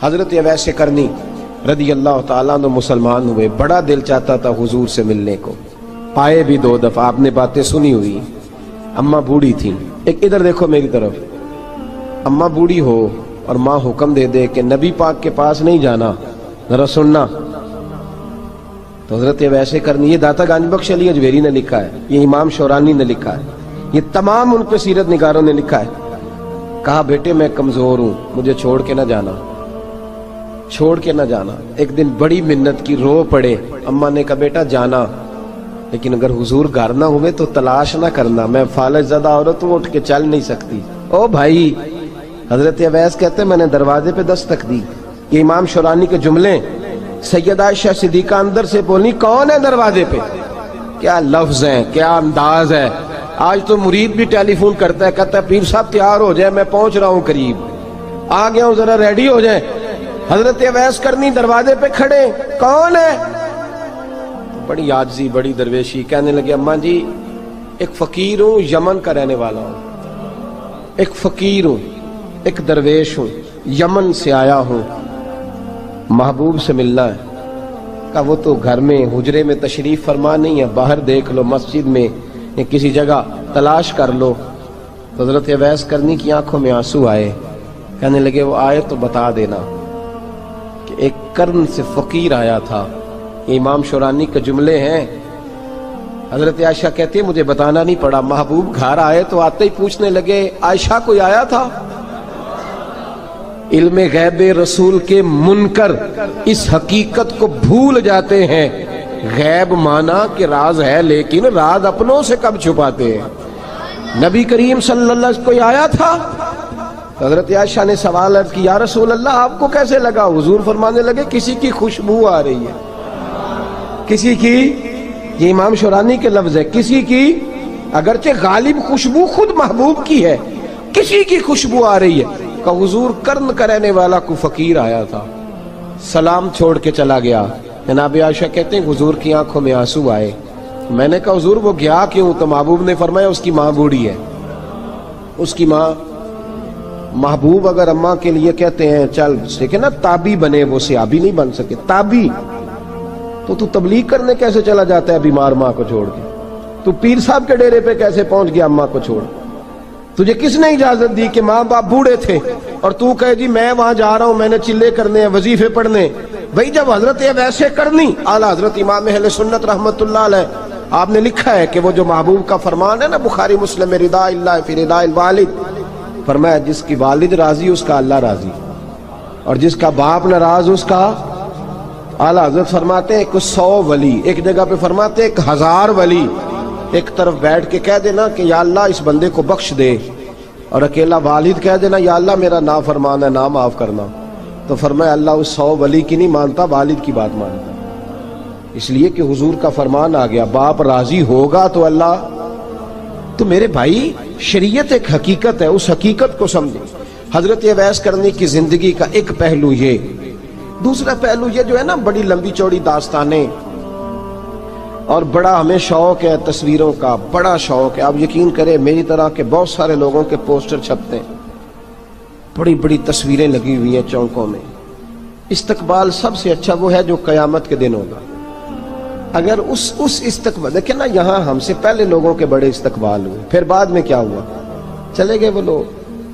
حضرت اویس کرنی رضی اللہ تعالیٰ عنہ مسلمان ہوئے، بڑا دل چاہتا تھا حضور سے ملنے کو، آئے بھی 2 دفعہ، آپ نے باتیں سنی ہوئی۔ اماں بوڑھی تھیں، ایک ادھر دیکھو میری طرف، اماں بوڑھی ہو اور ماں حکم دے دے کہ نبی پاک کے پاس نہیں جانا، ذرا سننا، تو حضرت اویس کرنی، یہ داتا گنج بخش علی اجویری نے لکھا ہے، یہ امام شورانی نے لکھا ہے، یہ تمام ان پہ سیرت نگاروں نے لکھا ہے، کہا بیٹے میں کمزور ہوں، مجھے چھوڑ کے نہ جانا، چھوڑ کے نہ جانا۔ ایک دن بڑی منت کی، رو پڑے، اماں نے کہا بیٹا جانا، لیکن اگر حضور گھر نہ ہوئے تو تلاش نہ کرنا، میں فالج زدہ عورت ہوں، اٹھ کے چل نہیں سکتی۔ او بھائی، حضرت اویس کہتے ہیں میں نے دروازے پہ دستک دی، یہ امام شورانی کے جملے، سیدہ عائشہ صدیقہ اندر سے بولی کون ہے دروازے پہ؟ کیا لفظ ہیں، کیا انداز ہے۔ آج تو مرید بھی ٹیلی فون کرتا ہے، کہتا ہے پیر صاحب تیار ہو جائے، میں پہنچ رہا ہوں، قریب آ گیا ہوں، ذرا ریڈی ہو جائیں۔ حضرت اویس کرنی دروازے پہ کھڑے، کون ہے؟ بڑی عاجزی، بڑی درویشی، کہنے لگے اماں جی ایک فقیر ہوں، یمن کا رہنے والا ہوں، ایک فقیر ہوں، ایک درویش ہوں، یمن سے آیا ہوں، محبوب سے ملنا ہے۔ کہا وہ تو گھر میں حجرے میں تشریف فرما نہیں ہے، باہر دیکھ لو، مسجد میں یا کسی جگہ تلاش کر لو۔ تو حضرت اویس کرنی کی آنکھوں میں آنسو آئے، کہنے لگے وہ آئے تو بتا دینا کہ ایک قرن سے فقیر آیا تھا۔ یہ امام شورانی کے جملے ہیں۔ حضرت عائشہ کہتے ہیں مجھے بتانا نہیں پڑا، محبوب گھر آئے تو آتے ہی پوچھنے لگے عائشہ کوئی آیا تھا؟ علم غیب رسول کے منکر اس حقیقت کو بھول جاتے ہیں، غیب مانا کہ راز ہے لیکن راز اپنوں سے کب چھپاتے ہیں۔ نبی کریم صلی اللہ علیہ وسلم کوئی آیا تھا؟ حضرت عائشہ نے سوال عرض کی یا رسول اللہ آپ کو کیسے لگا؟ حضور فرمانے لگے کسی کی خوشبو آ رہی ہے، کسی کی، یہ امام شورانی کے لفظ ہے، کسی کی، اگرچہ غالب خوشبو خود محبوب کی ہے، کسی کی خوشبو آ رہی ہے۔ کہ حضور قرن کا رہنے والا کو فقیر آیا تھا، سلام چھوڑ کے چلا گیا۔ جناب عائشہ کہتے ہیں حضور کی آنکھوں میں آنسو آئے۔ میں نے کہا حضور وہ گیا کیوں؟ تو محبوب نے فرمایا اس کی ماں بوڑھی ہے، اس کی ماں۔ محبوب اگر اماں کے لیے کہتے ہیں چل دیکھیں نا تابی بنے، وہ صحابی نہیں بن سکے، تابی، تو تبلیغ کرنے کیسے چلا جاتا ہے بیمار ماں کو چھوڑ کے؟ تو پیر صاحب کے ڈیرے پہ کیسے پہنچ گیا اماں کو چھوڑ؟ تجھے کس نے اجازت دی کہ ماں باپ بوڑھے تھے اور تو کہے جی میں وہاں جا رہا ہوں، میں نے چلے کرنے ہیں، وظیفے پڑھنے؟ بھئی جب حضرت ویسے کرنی اعلیٰ حضرت امام اہل سنت رحمت اللہ علیہ، آپ نے لکھا ہے کہ وہ جو محبوب کا فرمان ہے نا بخاری مسلم میں، رضا اللہ فی رضا الوالد، فرمایا جس کی والد راضی اس کا اللہ راضی، اور جس کا باپ ناراض اس کا اعلیٰ حضرت فرماتے ہیں 100 ولی، ایک جگہ پہ فرماتے ہیں 1000 ولی ایک طرف بیٹھ کے کہہ دینا کہ یا اللہ اس بندے کو بخش دے، اور اکیلا والد کہہ دینا یا اللہ میرا نافرمان ہے نہ معاف کرنا، تو فرمایا اللہ اس 100 ولی کی نہیں مانتا، والد کی بات مانتا، اس لیے کہ حضور کا فرمان آ گیا باپ راضی ہوگا تو اللہ۔ تو میرے بھائی شریعت ایک حقیقت ہے، اس حقیقت کو سمجھیں۔ حضرت اویس کرنی کی زندگی کا ایک پہلو یہ، دوسرا پہلو یہ جو ہے نا بڑی لمبی چوڑی داستانیں، اور بڑا ہمیں شوق ہے تصویروں کا، بڑا شوق ہے۔ آپ یقین کریں میری طرح کے بہت سارے لوگوں کے پوسٹر چھپتے ہیں، بڑی بڑی تصویریں لگی ہوئی ہیں چوکوں میں۔ استقبال سب سے اچھا وہ ہے جو قیامت کے دن ہوگا۔ اگر اس استقبال دیکھیں نا، یہاں ہم سے پہلے لوگوں کے بڑے استقبال ہوئے، پھر بعد میں کیا ہوا؟ چلے گئے وہ لوگ،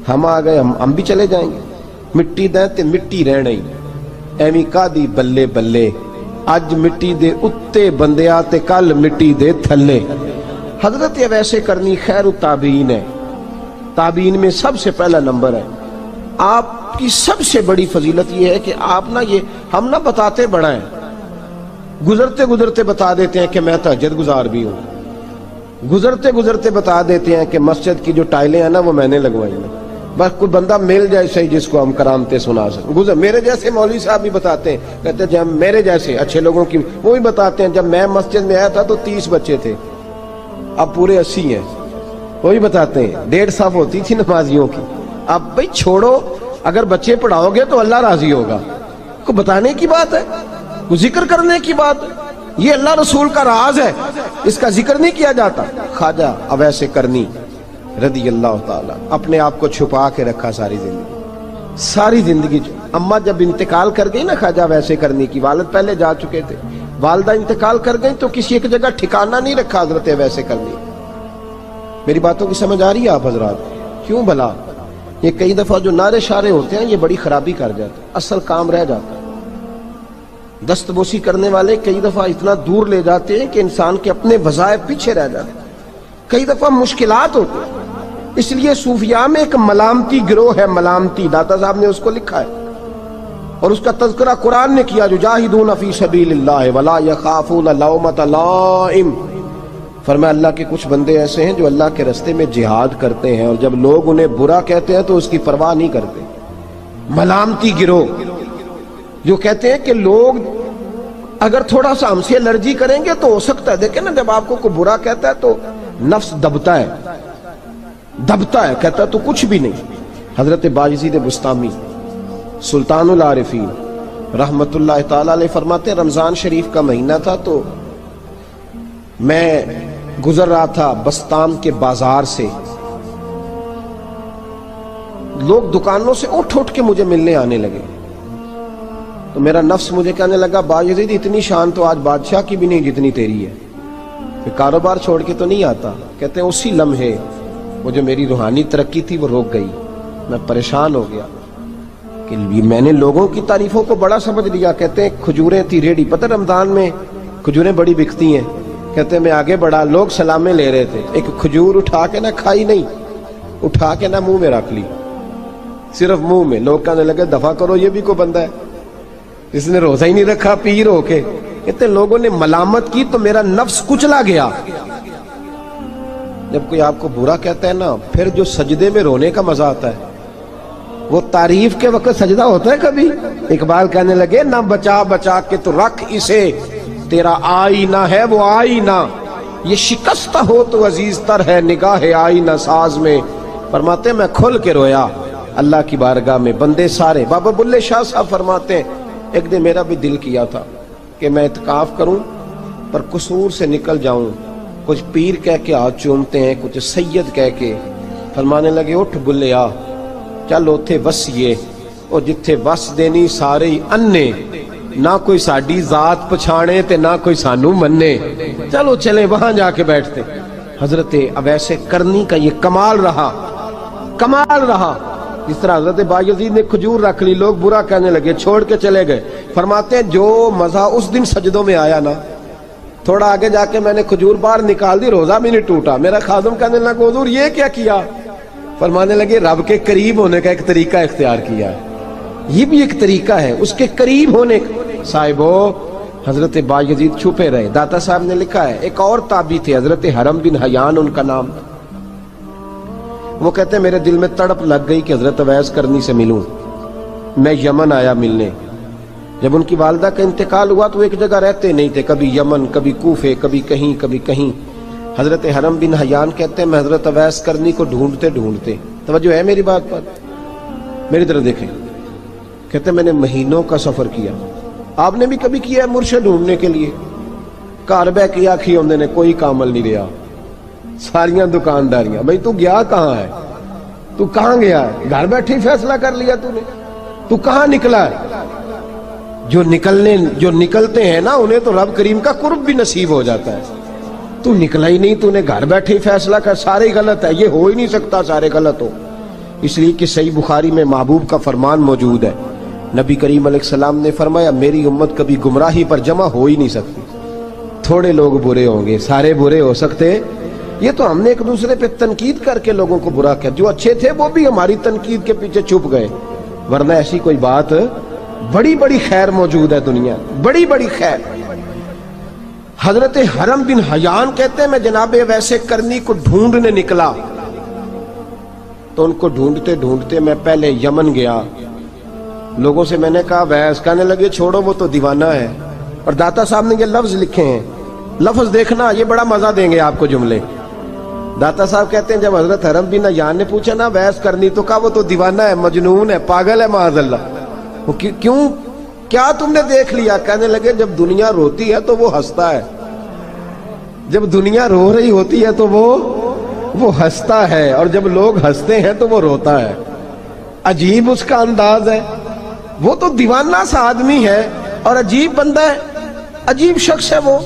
ہم آ گئے، ہم بھی چلے جائیں گے۔ مٹی دیں تے مٹی رہنا ہی، ایویں کا دی بلے بلے، اج مٹی دے اتے بندیا تے کل مٹی دے تھلے۔ حضرت اویس کرنی خیر التابعین ہے، تابعین میں سب سے پہلا نمبر ہے۔ آپ کی سب سے بڑی فضیلت یہ ہے کہ آپ نا، یہ ہم نہ بتاتے بڑا ہیں، گزرتے گزرتے بتا دیتے ہیں کہ میں تہجد گزار بھی ہوں، گزرتے گزرتے بتا دیتے ہیں کہ مسجد کی جو ٹائلیں ہیں نا وہ میں نے لگوائی ہیں، بس کوئی بندہ مل جائے صحیح جس کو ہم کرامتیں سنا سکیں۔ میرے جیسے مولوی صاحب بھی بتاتے ہیں، کہتے ہیں جب میرے جیسے اچھے لوگوں کی، وہ بھی بتاتے ہیں جب میں مسجد میں آیا تھا تو 30 بچے تھے، اب پورے 80 ہیں، وہ بھی بتاتے ہیں 150 صف ہوتی تھی نمازیوں کی، اب بھائی چھوڑو، اگر بچے پڑھاؤ گے تو اللہ راضی ہوگا، کو بتانے کی بات ہے، کو ذکر کرنے کی بات ہے، یہ اللہ رسول کا راز ہے، اس کا ذکر نہیں کیا جاتا۔ خواجہ اویس کرنی رضی اللہ تعالیٰ اپنے آپ کو چھپا کے رکھا ساری زندگی، ساری زندگی اماں جب انتقال کر گئی نا خواجہ ویسے کرنے کی، والد پہلے جا چکے تھے، والدہ انتقال کر گئی تو کسی ایک جگہ ٹھکانہ نہیں رکھا حضرت ویسے کرنی۔ میری باتوں کی سمجھ آ رہی ہے آپ حضرات؟ کیوں بھلا یہ کئی دفعہ جو نعرے شارے ہوتے ہیں یہ بڑی خرابی کر جاتے ہیں، اصل کام رہ جاتا ہے۔ دست بوسی کرنے والے کئی دفعہ اتنا دور لے جاتے ہیں کہ انسان کے اپنے وظائف پیچھے رہ جاتے ہیں، کئی دفعہ مشکلات ہوتی ہیں۔ اس لیے صوفیاء میں ایک ملامتی گروہ ہے، ملامتی، داتا صاحب نے اس کو لکھا ہے اور اس کا تذکرہ قرآن نے کیا، جو جاہدون فی سبیل اللہ ولا یخافون لومۃ لائم۔ فرمایا اللہ کے کچھ بندے ایسے ہیں جو اللہ کے راستے میں جہاد کرتے ہیں اور جب لوگ انہیں برا کہتے ہیں تو اس کی پرواہ نہیں کرتے۔ ملامتی گروہ جو کہتے ہیں کہ لوگ اگر تھوڑا سا ہم سے الرجی کریں گے تو ہو سکتا ہے، دیکھیں نا جب آپ کو کوئی برا کہتا ہے تو نفس دبتا ہے، کہتا ہے تو کچھ بھی نہیں۔ حضرت بایزید بستامی سلطان العارفین رحمت اللہ تعالی علیہ فرماتے ہیں رمضان شریف کا مہینہ تھا تو میں گزر رہا تھا بستام کے بازار سے، لوگ دکانوں سے اٹھ کے مجھے ملنے آنے لگے تو میرا نفس مجھے کہنے لگا بایزید اتنی شان تو آج بادشاہ کی بھی نہیں جتنی تیری ہے، کہ کاروبار چھوڑ کے تو نہیں آتا۔ کہتے ہیں اسی لمحے وہ جو میری روحانی ترقی تھی وہ رک گئی، میں پریشان ہو گیا کہ میں نے لوگوں کی تعریفوں کو بڑا سمجھ لیا۔ کہتے ہیں کھجوریں تھی ریڈی، پتہ رمضان میں کھجوریں بڑی بکتی ہیں، کہتے ہیں میں آگے بڑھا، لوگ سلامیں لے رہے تھے، ایک کھجور اٹھا کے نہ کھائی نہیں، اٹھا کے نہ منہ میں رکھ لی، صرف منہ میں۔ لوگ کہنے لگے دفع کرو، یہ بھی کوئی بندہ ہے جس نے روزہ ہی نہیں رکھا پیر ہو کے۔ کہتے ہیں لوگوں نے ملامت کی تو میرا نفس کچلا گیا۔ جب کوئی آپ کو برا کہتا ہے نا، پھر جو سجدے میں رونے کا مزہ آتا ہے، وہ تعریف کے وقت سجدہ ہوتا ہے کبھی؟ اقبال کہنے لگے نہ بچا بچا کے تو رکھ اسے، تیرا آئینہ ہے وہ آئینہ، یہ شکستہ ہو تو عزیز تر ہے نگاہ آئینہ ساز میں۔ فرماتے ہیں میں کھل کے رویا اللہ کی بارگاہ میں، بندے سارے۔ بابا بلے شاہ صاحب فرماتے ہیں ایک دن میرا بھی دل کیا تھا کہ میں اعتکاف کروں پر قصور سے نکل جاؤں، کچھ پیر کہہ کے ہاتھ چومتے ہیں، کچھ سید کہہ کے۔ فرمانے لگے اٹھ بلے آ، چل اوتھے وسیے، اور جتھے وس دینی سارے ہی انے، نہ کوئی ساڈی ذات پچھانے تے نہ کوئی سانو مننے، چلو چلیں وہاں جا کے بیٹھتے۔ حضرت اویس کرنی کا یہ کمال رہا، جس طرح حضرت بایزید نے کھجور رکھ لی، لوگ برا کہنے لگے، چھوڑ کے چلے گئے۔ فرماتے ہیں جو مزہ اس دن سجدوں میں آیا نا، تھوڑا آگے جا کے میں نے کھجور باہر نکال دی، روزہ بھی نہیں ٹوٹا۔ میرا خادم کہنے لگا حضور یہ کیا کیا؟ فرمانے لگے رب کے قریب ہونے کا ایک طریقہ اختیار کیا ہے، یہ بھی ایک طریقہ ہے اس کے قریب ہونے کا۔ صاحبو حضرت بایزید چھپے رہے۔ داتا صاحب نے لکھا ہے ایک اور تابعی تھے حضرت حرم بن حیان ان کا نام تھا، وہ کہتے ہیں میرے دل میں تڑپ لگ گئی کہ حضرت اویس کرنی سے ملوں۔ میں یمن آیا ملنے، جب ان کی والدہ کا انتقال ہوا تو وہ ایک جگہ رہتے نہیں تھے، کبھی یمن، کبھی کوفے، کبھی کہیں۔ حضرت حرم بن حیان کہتے ہیں میں حضرت اویس کرنی کو ڈھونڈتے، توجہ ہے میری بات پر، میری طرف دیکھیں، کہتے ہیں میں نے مہینوں کا سفر کیا۔ آپ نے بھی کبھی کیا ہے مرشد ڈھونڈنے کے لیے؟ گھر بہ کے آکھی ہوندے نے کوئی کامل نہیں رہا، ساریاں دکانداریاں، بھئی تو گیا کہاں ہے؟ تو کہاں گیا ہے؟ گھر بیٹھے ہی فیصلہ کر لیا تو کہاں نکلا ہے؟ جو نکلتے ہیں نا انہیں تو رب کریم کا قرب بھی نصیب ہو جاتا ہے۔ تو نکلا ہی نہیں، تو نے گھر بیٹھے ہی فیصلہ کر، سارے غلط ہے، یہ ہو ہی نہیں سکتا سارے غلط ہو۔ اس لیے کہ صحیح بخاری میں محبوب کا فرمان موجود ہے، نبی کریم علیہ السلام نے فرمایا میری امت کبھی گمراہی پر جمع ہو ہی نہیں سکتی، تھوڑے لوگ برے ہوں گے، سارے برے ہو سکتے۔ یہ تو ہم نے ایک دوسرے پہ تنقید کر کے لوگوں کو برا کیا، جو اچھے تھے وہ بھی ہماری تنقید کے پیچھے چھپ گئے، ورنہ ایسی کوئی بات، بڑی خیر موجود ہے دنیا، بڑی خیر۔ حضرت حرم بن حیان کہتے ہیں میں جناب ویسے کرنی کو ڈھونڈنے نکلا تو ان کو ڈھونڈتے میں پہلے یمن گیا، لوگوں سے میں نے کہا ویس، کہنے لگے چھوڑو وہ تو دیوانہ ہے۔ اور داتا صاحب نے یہ لفظ لکھے ہیں، لفظ دیکھنا یہ بڑا مزہ دیں گے آپ کو جملے۔ داتا صاحب کہتے ہیں جب حضرت حرم بن حیان نے پوچھا نا ویس کرنی، تو کہا وہ تو دیوانہ ہے، مجنون ہے، پاگل ہے معاذ اللہ۔ وہ کیوں، کیا تم نے دیکھ لیا؟ کہنے لگے جب دنیا روتی ہے تو وہ ہنستا ہے، جب دنیا رو رہی ہوتی ہے تو وہ ہنستا ہے، اور جب لوگ ہنستے ہیں تو وہ روتا ہے۔ عجیب اس کا انداز ہے. وہ تو دیوانہ سا آدمی ہے اور عجیب بندہ ہے, عجیب شخص ہے وہ.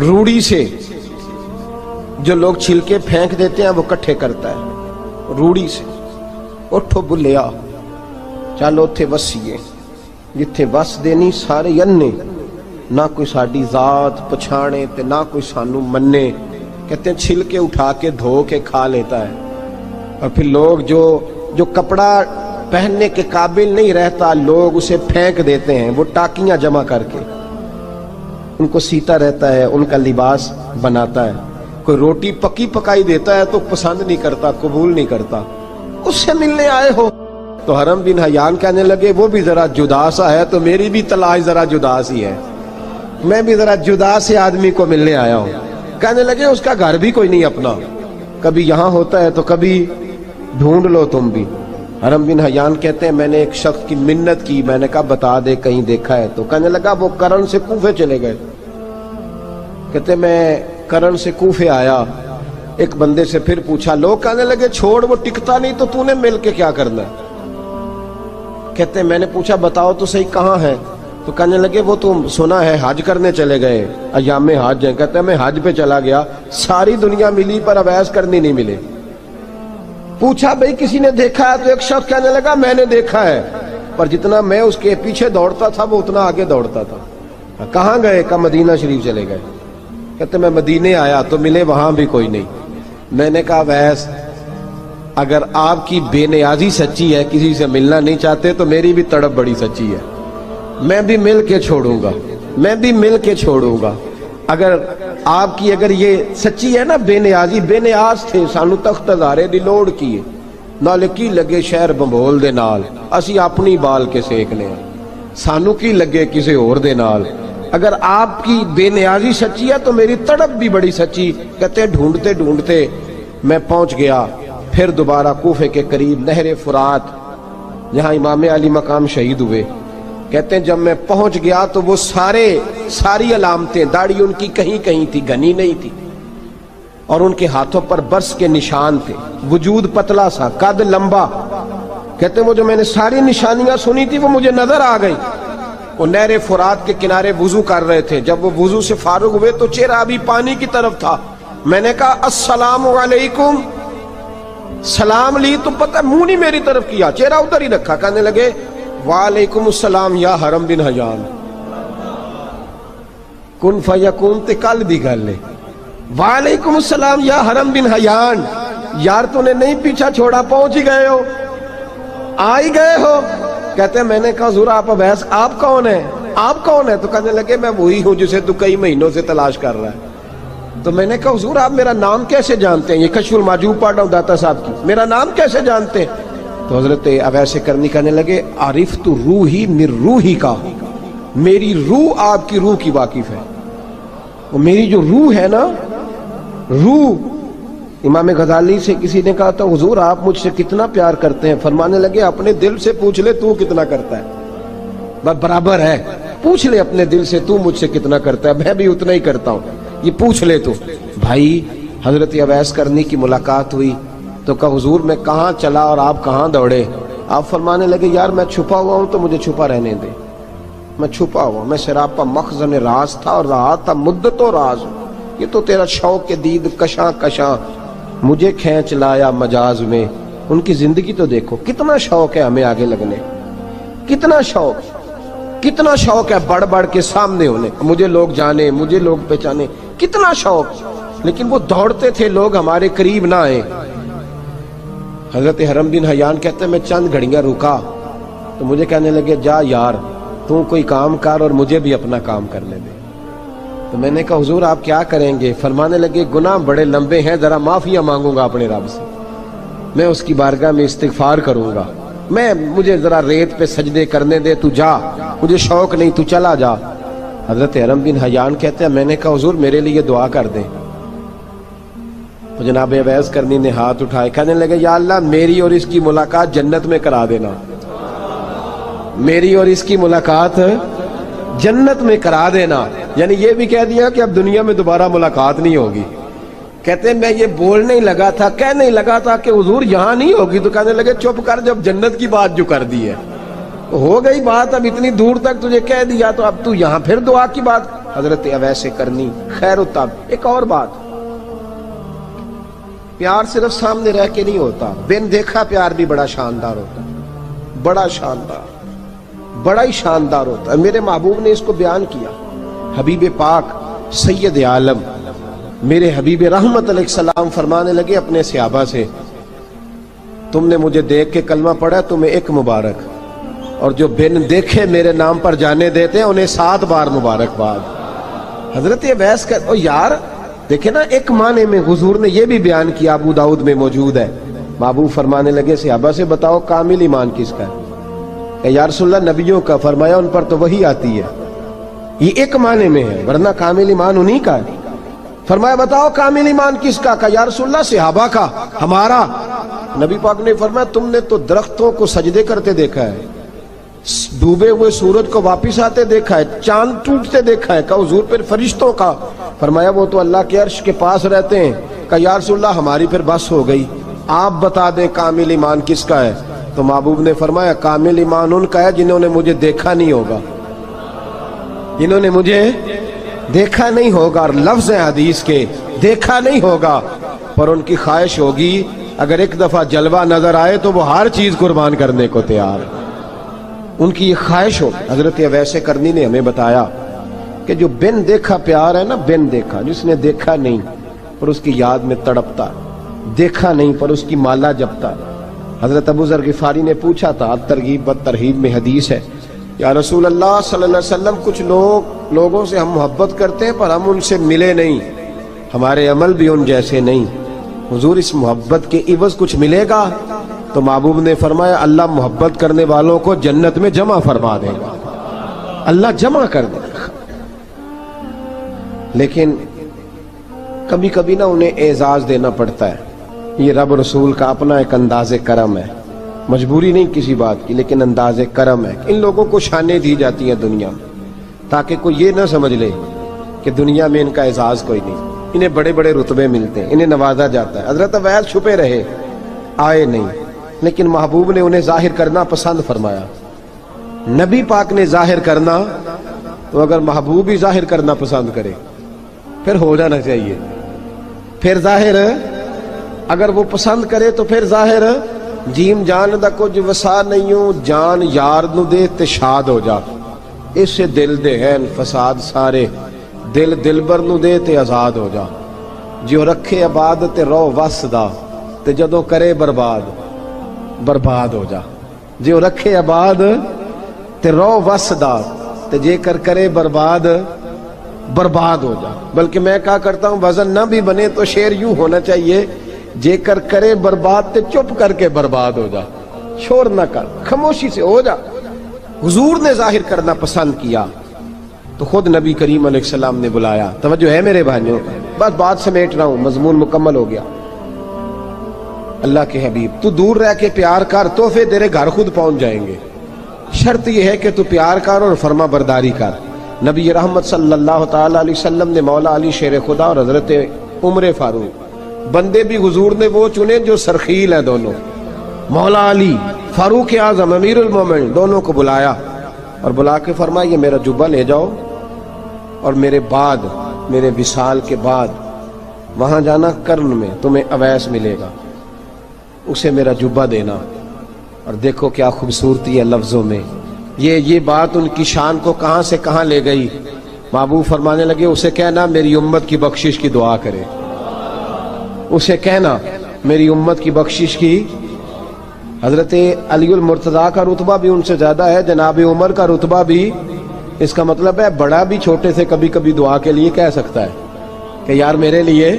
روڑی سے جو لوگ چھلکے پھینک دیتے ہیں وہ کٹھے کرتا ہے روڑی سے. اٹھو بلیا چلو اتھے وسیے جتھے وس دینی سارے ینے, نہ کوئی ساڈی ذات پچھانے تے نہ کوئی سانو منے. کہتے ہیں چھلکے اٹھا کے دھو کے کھا لیتا ہے. اور پھر لوگ جو کپڑا پہننے کے قابل نہیں رہتا لوگ اسے پھینک دیتے ہیں, وہ ٹاکیاں جمع کر کے ان کو سیتا رہتا ہے, ان کا لباس بناتا ہے. کوئی روٹی پکی پکائی دیتا ہے تو پسند نہیں کرتا, قبول نہیں کرتا. اس سے ملنے آئے ہو. تو حرم بن حیان کہنے لگے وہ بھی ذرا جدا سا ہے تو میری بھی تلاش ذرا جدا سی ہے, میں بھی ذرا جدا سے آدمی کو ملنے آیا ہوں. کہنے لگے اس کا گھر بھی کوئی نہیں اپنا, کبھی یہاں ہوتا ہے تو کبھی ڈھونڈ لو تم بھی. حرم بن حیان کہتے ہیں میں نے ایک شخص کی منت کی, میں نے کہا بتا دے کہیں دیکھا ہے. تو کہنے لگا وہ کرن سے کوفے چلے گئے. کہتے میں کرن سے کوفے آیا, ایک بندے سے پھر پوچھا, لوگ کہنے لگے چھوڑ وہ ٹکتا نہیں تو تو نے مل کے کیا کرنا ہے. کہتے میں نے پوچھا بتاؤ تو صحیح کہاں ہے. تو کہنے لگے وہ تو سنا ہے حج کرنے چلے گئے, ایام حج ہیں. کہتے میں حج پہ چلا گیا, ساری دنیا ملی پر اویس کرنی نہیں ملے. پوچھا بھئی کسی نے دیکھا ہے, تو ایک شخص کہنے لگا میں نے دیکھا ہے, پر جتنا میں اس کے پیچھے دوڑتا تھا وہ اتنا آگے دوڑتا تھا. کہاں گئے؟ کہ مدینہ شریف چلے گئے. کہتے میں مدینے آیا تو ملے وہاں بھی کوئی نہیں. میں نے کہا ویس اگر آپ کی بے نیازی سچی ہے, کسی سے ملنا نہیں چاہتے, تو میری بھی تڑپ بڑی سچی ہے, میں بھی مل کے چھوڑوں گا, میں بھی مل کے چھوڑوں گا. اگر آپ کی اگر یہ سچی ہے نا بے نیازی, بے نیاز تھے سانو تخت ہزارے دی لوڑ کیے, نالے کی لگے شہر بمبول دے نال, اسی اپنی بال کے سیکنے ہیں, سانو کی لگے کسی اور دے نال. اگر آپ کی بے نیازی سچی ہے تو میری تڑپ بھی بڑی سچی. کہتے ڈھونڈتے ڈھونڈتے میں پہنچ گیا پھر دوبارہ کوفے کے قریب نہر فرات جہاں امام علی مقام شہید ہوئے. کہتے ہیں جب میں پہنچ گیا تو وہ ساری علامتیں, داڑھی ان کی کہیں کہیں تھی, گھنی نہیں تھی, اور ان کے ہاتھوں پر برس کے نشان تھے, وجود پتلا سا, قد لمبا. کہتے ہیں وہ جو میں نے ساری نشانیاں سنی تھی وہ مجھے نظر آ گئی. وہ نہر فرات کے کنارے وضو کر رہے تھے, جب وہ وضو سے فارغ ہوئے تو چہرہ ابھی پانی کی طرف تھا. میں نے کہا السلام علیکم, سلام لی تو پتہ منہ نہیں میری طرف کیا, چہرہ ادھر ہی رکھا. کہنے لگے وعلیکم السلام یا حرم بن حیان. کن فیکون تے کل دی گل ہے. وعلیکم السلام یا حرم بن حیان, یار تو نے نہیں پیچھا چھوڑا, پہنچ ہی گئے ہو, آ ہی گئے ہو. کہتے ہیں میں نے کہا حضور آپ اویس آپ کون ہیں, آپ کون ہیں؟ تو کہنے لگے میں وہی ہوں جسے تو کئی مہینوں سے تلاش کر رہا ہے. تو میں نے کہا حضور آپ میرا نام کیسے جانتے ہیں؟ یہ کشف المحجوب پڑھ رہا ہوں داتا صاحب کی, میرا نام کیسے جانتے ہیں؟ تو حضرت اویس کرنی کہنے لگے عرفت روحی من روحی کا, میری روح آپ کی روح کی واقف ہے. وہ میری جو روح ہے نا, روح. امام غزالی سے کسی نے کہا تھا حضور آپ مجھ سے کتنا پیار کرتے ہیں؟ فرمانے لگے اپنے دل سے پوچھ لے تو کتنا کرتا ہے, برابر ہے. پوچھ لے اپنے دل سے تو مجھ سے کتنا کرتا ہے, میں بھی اتنا ہی کرتا ہوں, یہ پوچھ لے تو. بھائی حضرت اویس کرنی کی ملاقات ہوئی تو کہا حضور میں کہاں چلا اور آپ کہاں دوڑے؟ آپ فرمانے لگے یار میں چھپا ہوا ہوں تو مجھے چھپا رہنے دے, میں چھپا ہوا, میں سراپا مخزن راز تھا اور رہا تھا مدت و راز. یہ تو تیرا شوق کے دید کشاں کشاں مجھے کھینچ لایا مجاز میں. ان کی زندگی تو دیکھو, کتنا شوق ہے ہمیں آگے لگنے, کتنا شوق ہے بڑھ بڑھ کے سامنے ہونے, مجھے لوگ جانے, مجھے لوگ پہچانے, کتنا شوق. لیکن وہ دوڑتے تھے لوگ ہمارے قریب نہ آئے. حضرت حرم بن حیان کہتے ہیں میں چند گھڑیاں رکا تو مجھے کہنے لگے جا یار تو کوئی کام کر اور مجھے بھی اپنا کام کرنے دے. تو میں نے کہا حضور آپ کیا کریں گے؟ فرمانے لگے گناہ بڑے لمبے ہیں, ذرا معافیاں مانگوں گا اپنے رب سے, میں اس کی بارگاہ میں استغفار کروں گا, مجھے ذرا ریت پہ سجدے کرنے دے, تو جا, مجھے شوق نہیں, تو چلا جا. حضرت حرم بن حیان کہتے ہیں میں نے کہا حضور میرے لیے دعا کر دیں. تو جناب اویس کرنی نے ہاتھ اٹھائے, کہنے لگے یا اللہ میری اور اس کی ملاقات جنت میں کرا دینا, میری اور اس کی ملاقات جنت میں کرا دینا. یعنی یہ بھی کہہ دیا کہ اب دنیا میں دوبارہ ملاقات نہیں ہوگی, کہتے ہیں میں یہ بولنے ہی لگا تھا، کہنے ہی لگا تھا کہ حضور یہاں نہیں ہوگی، تو کہنے لگے چپ کر، جب جنت کی بات جو کر دی ہے ہو گئی بات، اب اتنی دور تک تجھے کہہ دیا تو اب تو یہاں پھر دعا کی بات۔ حضرت اویس کرنی خیر التاب۔ ایک اور بات، پیار صرف سامنے رہ کے نہیں ہوتا، بن دیکھا پیار بھی بڑا شاندار ہوتا ہے، بڑا شاندار، بڑا ہی شاندار ہوتا ہے۔ میرے محبوب نے اس کو بیان کیا، حبیب پاک سید عالم میرے حبیب رحمت علیہ السلام فرمانے لگے اپنے صحابہ سے، تم نے مجھے دیکھ کے کلمہ پڑھا، تمہیں ایک مبارک، اور جو بن دیکھے میرے نام پر جانے دیتے ہیں انہیں 7 بار مبارکباد۔ حضرت اویس کا او یار دیکھیں نا، ایک معنی میں حضور نے یہ بھی بیان کیا، ابو داؤد میں موجود ہے۔ محبوب فرمانے لگے صحابہ سے، بتاؤ کامل ایمان کس کا ہے؟ کہ یا رسول اللہ نبیوں کا۔ فرمایا ان پر تو وہی آتی ہے، یہ ایک معنی میں ہے، ورنہ کامل ایمان انہی کا ہے۔ فرمایا بتاؤ کامل ایمان کس کا؟ کہ یا رسول اللہ صحابہ کا، ہمارا۔ نبی پاک نے فرمایا تم نے تو درختوں کو سجدے کرتے دیکھا ہے، ڈوبے ہوئے سورج کو واپس آتے دیکھا ہے، چاند ٹوٹتے دیکھا ہے۔ کہ حضور پھر فرشتوں کا؟ فرمایا وہ تو اللہ کے عرش کے پاس رہتے ہیں۔ کہ یا رسول اللہ ہماری پھر بس ہو گئی، آپ بتا دیں کامل ایمان کس کا ہے؟ تو محبوب نے فرمایا کامل ایمان ان کا ہے جنہوں نے مجھے دیکھا نہیں ہوگا، جنہوں نے مجھے دیکھا نہیں ہوگا، اور لفظ ہیں حدیث کے، دیکھا نہیں ہوگا، پر ان کی خواہش ہوگی اگر ایک دفعہ جلوہ نظر آئے تو وہ ہر چیز قربان کرنے کو تیار، ان کی یہ خواہش ہو۔ حضرت اویس کرنی نے ہمیں بتایا کہ جو بن دیکھا پیار ہے نا، بن دیکھا، جس نے دیکھا نہیں پر اس کی یاد میں تڑپتا، دیکھا نہیں پر اس کی مالا جپتا۔ حضرت ابو ذر غفاری نے پوچھا تھا، ترغیب و ترہیب میں حدیث ہے، یا رسول اللہ صلی اللہ علیہ وسلم کچھ لوگوں سے ہم محبت کرتے ہیں پر ہم ان سے ملے نہیں، ہمارے عمل بھی ان جیسے نہیں، حضور اس محبت کے عوض کچھ ملے گا؟ تو محبوب نے فرمایا اللہ محبت کرنے والوں کو جنت میں جمع فرما دے گا، اللہ جمع کر دے گا۔ لیکن کبھی کبھی نا انہیں اعزاز دینا پڑتا ہے، یہ رب رسول کا اپنا ایک انداز کرم ہے، مجبوری نہیں کسی بات کی، لیکن انداز کرم ہے۔ ان لوگوں کو شانیں دی جاتی ہیں دنیا میں تاکہ کوئی یہ نہ سمجھ لے کہ دنیا میں ان کا اعزاز کوئی نہیں، انہیں بڑے بڑے رتبے ملتے ہیں، انہیں نوازا جاتا ہے۔ حضرت اویس چھپے رہے، آئے نہیں، لیکن محبوب نے انہیں ظاہر کرنا پسند فرمایا۔ نبی پاک نے ظاہر کرنا تو اگر محبوب ہی ظاہر کرنا پسند کرے پھر ہو جانا چاہیے، پھر ظاہر اگر وہ پسند کرے تو پھر ظاہر جیم جان دا کچھ وسا نہیں ہوں، جان یار نو دے تے شاد ہو جا، اس سے دل دے ہیں فساد سارے، دل دلبر نو دے تے آزاد ہو جا، جو رکھے آباد تے رو وس دا تے جدوں کرے برباد برباد ہو جا، جو رکھے آباد تے رو وس دا تے جے کر کرے برباد برباد ہو جا۔ بلکہ میں کہا کرتا ہوں وزن نہ بھی بنے تو شعر یوں ہونا چاہیے، جے کر کرے برباد تے چپ کر کے برباد ہو جا، شور نہ کر، خاموشی سے ہو جا۔ حضور نے ظاہر کرنا پسند کیا تو خود نبی کریم علیہ السلام نے بلایا۔ توجہ ہے میرے بھائیوں، بس بات سمیٹ رہا ہوں، مضمون مکمل ہو گیا۔ اللہ کے حبیب تو دور رہ کے پیار کر، تحفے تیرے گھر خود پہنچ جائیں گے، شرط یہ ہے کہ تو پیار کر اور فرما برداری کر۔ نبی رحمت صلی اللہ تعالی علیہ وسلم نے مولا علی شیر خدا اور حضرت عمر فاروق، بندے بھی حضور نے وہ چنے جو سرخیل ہیں دونوں، مولا علی فاروق اعظم امیر المومنین، دونوں کو بلایا اور بلا کے فرمایا یہ میرا جبہ لے جاؤ اور میرے بعد، میرے وصال کے بعد وہاں جانا کرن میں تمہیں اویس ملے گا، اسے میرا جبہ دینا۔ اور دیکھو کیا خوبصورتی ہے لفظوں میں، یہ بات ان کی شان کو کہاں سے کہاں لے گئی۔ محبوب فرمانے لگے اسے کہنا میری امت کی بخشش کی دعا کرے، اسے کہنا میری امت کی بخشش کی۔ حضرت علی المرتضیٰ کا رتبہ بھی ان سے زیادہ ہے، جناب عمر کا رتبہ بھی، اس کا مطلب ہے بڑا بھی چھوٹے سے کبھی کبھی دعا کے لیے کہہ سکتا ہے کہ یار میرے لیے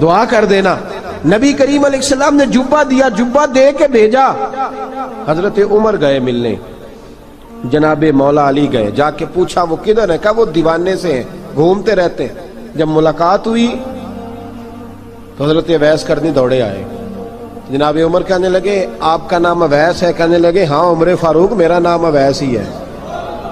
دعا کر دینا۔ نبی کریم علیہ السلام نے جبہ دیا، جبہ دے کے بھیجا۔ حضرت عمر گئے ملنے، جناب مولا علی گئے، جا کے پوچھا وہ کدھر ہے؟ کہا وہ دیوانے سے ہیں، گھومتے رہتے ہیں۔ جب ملاقات ہوئی تو حضرت اویس کرنی دوڑے آئے، جناب عمر کہنے لگے آپ کا نام اویس ہے؟ کہنے لگے ہاں عمر فاروق میرا نام اویس ہی ہے۔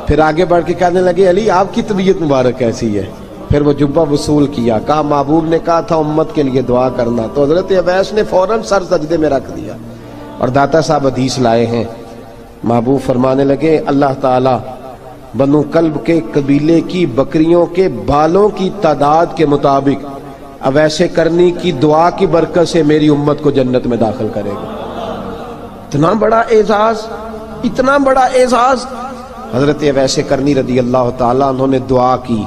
پھر آگے بڑھ کے کہنے لگے علی آپ کی طبیعت مبارک کیسی ہے؟ پھر وہ جبہ وصول کیا، کہا محبوب نے کہا تھا امت کے لیے دعا کرنا، تو حضرت اویس نے فوراً سر سجدے میں رکھ دیا۔ اور داتا صاحب حدیث لائے ہیں، محبوب فرمانے لگے اللہ تعالیٰ بنو کلب کے قبیلے کی بکریوں کے بالوں کی تعداد کے مطابق اویس کرنی کی دعا کی برکت سے میری امت کو جنت میں داخل کرے گا۔ اتنا بڑا اعزاز، اتنا بڑا اعزاز۔ حضرت اویس کرنی رضی اللہ تعالیٰ انہوں نے دعا کی،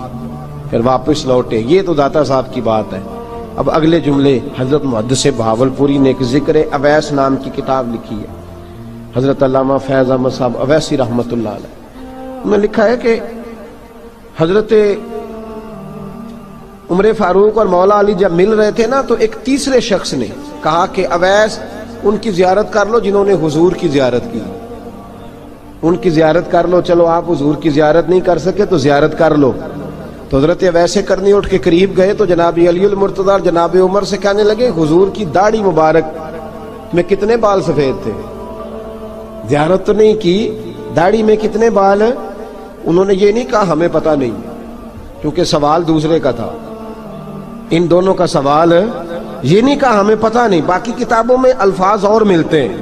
پھر واپس لوٹے۔ یہ تو داتا صاحب کی بات ہے۔ اب اگلے جملے حضرت محدث بہاولپوری نے ایک ذکر اویس نام کی کتاب لکھی ہے، حضرت علامہ فیض احمد صاحب اویسی رحمۃ اللہ علیہ، انہوں نے لکھا ہے کہ حضرت عمر فاروق اور مولا علی جب مل رہے تھے نا، تو ایک تیسرے شخص نے کہا کہ اویس ان کی زیارت کر لو جنہوں نے حضور کی زیارت کی، ان کی زیارت کر لو، چلو آپ حضور کی زیارت نہیں کر سکے تو زیارت کر لو۔ تو حضرت اویس کرنی اٹھ کے قریب گئے تو جناب علی المرتضیٰ اور جناب عمر سے کہنے لگے حضور کی داڑھی مبارک میں کتنے بال سفید تھے؟ زیارت تو نہیں کی، داڑھی میں کتنے بال؟ انہوں نے یہ نہیں کہا ہمیں پتہ نہیں، کیونکہ سوال دوسرے کا تھا، ان دونوں کا سوال یہ نہیں کہا ہمیں پتہ نہیں۔ باقی کتابوں میں الفاظ اور ملتے ہیں،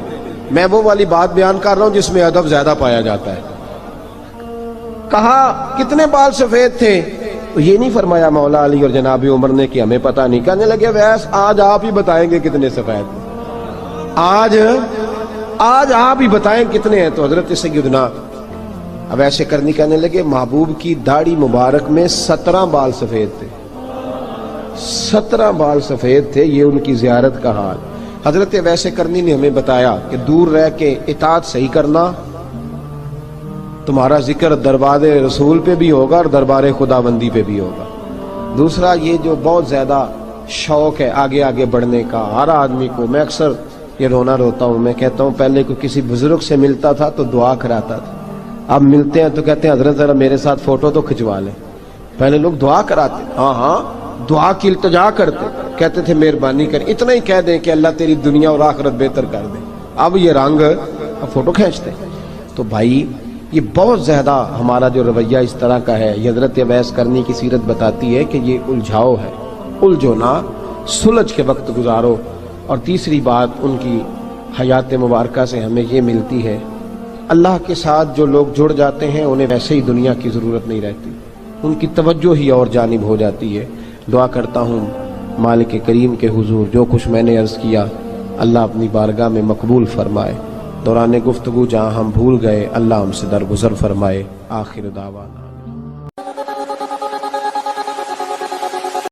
میں وہ والی بات بیان کر رہا ہوں جس میں ادب زیادہ پایا جاتا ہے۔ کہا کتنے بال سفید تھے؟ تو یہ نہیں فرمایا مولا علی اور جناب عمر نے کہ ہمیں پتہ نہیں، کہنے لگے ویس آج آپ ہی بتائیں گے کتنے سفید تھے، آج آپ ہی بتائیں کتنے ہیں۔ تو حضرت سیدنا اویس کرنی کہنے لگے محبوب کی داڑھی مبارک میں 17 بال سفید تھے، 17 بال سفید تھے، یہ ان کی زیارت کا حال۔ حضرت اویس کرنی نے ہمیں بتایا کہ دور رہ کے اطاعت صحیح کرنا، تمہارا ذکر دربار رسول پہ بھی ہوگا اور دربار خداوندی پہ بھی ہوگا۔ دوسرا یہ جو بہت زیادہ شوق ہے آگے آگے بڑھنے کا ہر آدمی کو، میں اکثر یہ رونا روتا ہوں، میں کہتا ہوں پہلے کوئی کسی بزرگ سے ملتا تھا تو دعا کراتا تھا، اب ملتے ہیں تو کہتے ہیں حضرت ذرا میرے ساتھ فوٹو تو کھنچوا لیں۔ پہلے لوگ دعا کراتے، ہاں دعا کی التجا کرتے، کہتے تھے مہربانی کر، اتنا ہی کہہ دیں کہ اللہ تیری دنیا اور آخرت بہتر کر دے، اب یہ رنگ اب فوٹو کھینچتے۔ تو بھائی یہ بہت زیادہ ہمارا جو رویہ اس طرح کا ہے، یہ حضرت اویس کرنی کی سیرت بتاتی ہے کہ یہ الجھاؤ ہے، الجھو نہ، سلجھ کے وقت گزارو۔ اور تیسری بات ان کی حیات مبارکہ سے ہمیں یہ ملتی ہے، اللہ کے ساتھ جو لوگ جڑ جاتے ہیں انہیں ویسے ہی دنیا کی ضرورت نہیں رہتی، ان کی توجہ ہی اور جانب ہو جاتی ہے۔ دعا کرتا ہوں مالک کریم کے حضور جو کچھ میں نے عرض کیا اللہ اپنی بارگاہ میں مقبول فرمائے، دوران گفتگو جہاں ہم بھول گئے اللہ ہم سے درگزر فرمائے۔ آخر دعوانا